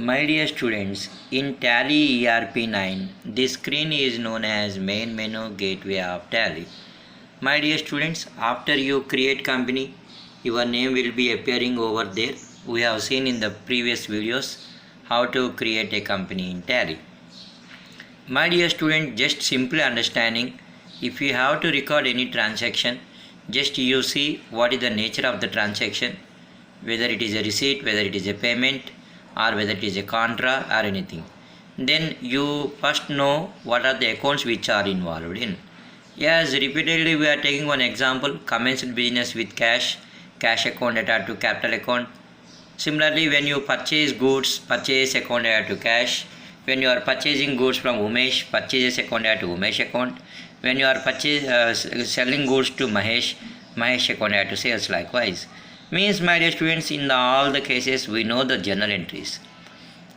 My dear students, in Tally ERP 9, this screen is known as main menu gateway of Tally. My dear students, after you create company, your name will be appearing over there. We have seen in the previous videos how to create a company in Tally. My dear student, just simply understanding, if you have to record any transaction, just you see what is the nature of the transaction, whether it is a receipt, whether it is a payment, or whether it is a contra or anything. Then you first know what are the accounts which are involved in. Yes, repeatedly we are taking one example, commenced business with cash account attached to capital account. Similarly, when you purchase goods, purchase account attached to cash. When you are purchasing goods from Umesh, purchases account attached to Umesh account. When you are selling goods to Mahesh account attached to sales likewise. Means, my dear students, in all the cases we know the journal entries.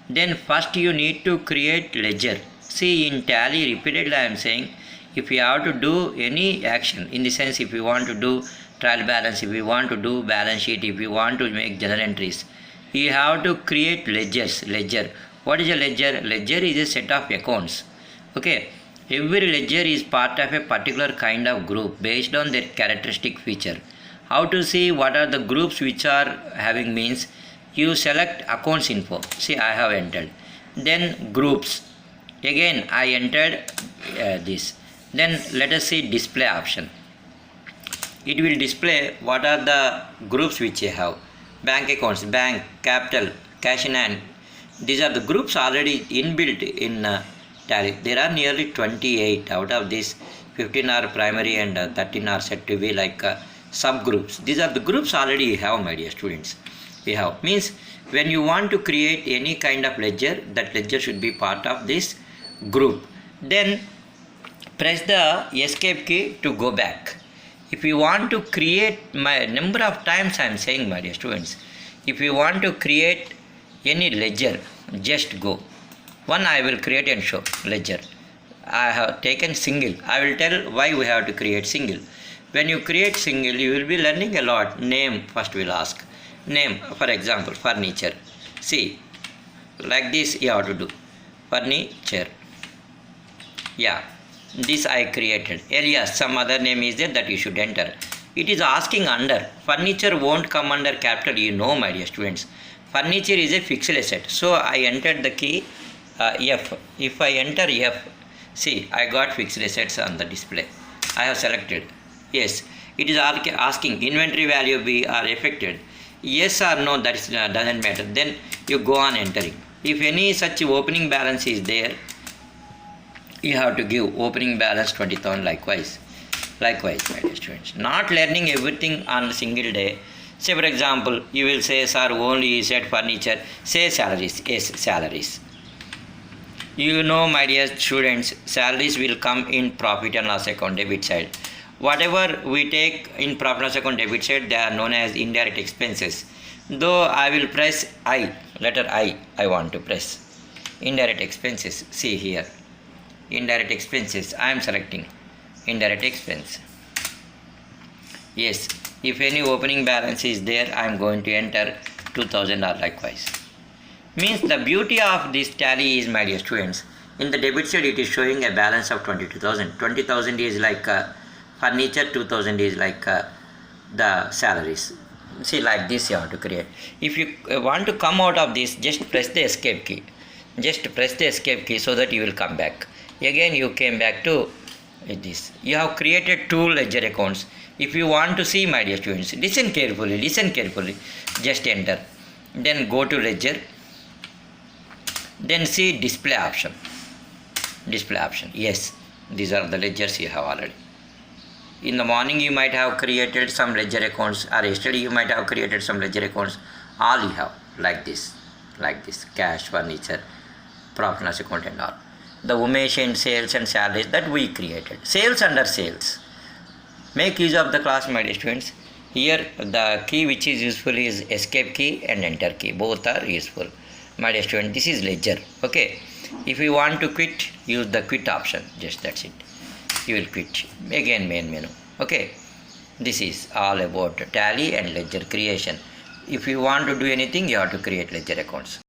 Then first you need to create ledger. See, in Tally repeatedly I am saying, if you have to do any action, in the sense if you want to do trial balance, if you want to do balance sheet, if you want to make journal entries, you have to create ledgers. Ledger. What is a ledger? Ledger is a set of accounts. Okay. Every ledger is part of a particular kind of group based on their characteristic feature. How to see what are the groups which are having means, you select accounts info. See, I have entered. Then groups. Again, I entered this. Then let us see display option. It will display what are the groups which you have. Bank accounts, bank, capital, cash in hand. These are the groups already inbuilt in Tally. There are nearly 28. Out of these, 15 are primary and 13 are said to be like subgroups. These are the groups already you have, my dear students. We have. Means, when you want to create any kind of ledger, that ledger should be part of this group. Then press the escape key to go back. If you want to create, my number of times I am saying, my dear students, if you want to create any ledger, just go. One I will create and show ledger. I have taken single. I will tell why we have to create single. When you create single, you will be learning a lot. Name first will ask. Name, for example, furniture. See, like this you have to do. Furniture. Yeah, this I created. Alias, some other name is there that you should enter. It is asking under. Furniture won't come under capital, you know, my dear students. Furniture is a fixed asset. So I entered the key F. If I enter F, see, I got fixed assets on the display. I have selected. Yes, it is asking inventory value be are affected. Yes or no, that is, doesn't matter. Then you go on entering. If any such opening balance is there, you have to give opening balance 20,000 likewise. Likewise, my dear students. Not learning everything on a single day. Say, for example, you will say, sir, only you said furniture. Say salaries. Yes, salaries. You know, my dear students, salaries will come in profit and loss account debit side. Whatever we take in profit and loss account debit side, they are known as indirect expenses. Though I will press I, letter I want to press. Indirect expenses, see here. Indirect expenses, I am selecting indirect expense. Yes, if any opening balance is there, I am going to enter 2000 or likewise. Means the beauty of this Tally is, my dear students, in the debit side it is showing a balance of 22,000. 20,000 is like furniture, 2,000 is like the salaries. See, like this you have to create. If you want to come out of this, just press the escape key. Just press the escape key so that you will come back. Again you came back to this. You have created two ledger accounts. If you want to see, my dear students, listen carefully, just enter. Then go to ledger. Then see display option. Display option. Yes, these are the ledgers you have already. In the morning you might have created some ledger accounts, or yesterday you might have created some ledger accounts. All you have like this, cash, furniture, profit and loss account and all. The Umesh and sales and salaries that we created. Sales under sales. Make use of the class, my dear students. Here the key which is useful is escape key and enter key. Both are useful. My dear student, this is ledger. Okay. If you want to quit, use the quit option. Just that's it. You will quit. Again main menu. Okay. This is all about Tally and ledger creation. If you want to do anything, you have to create ledger accounts.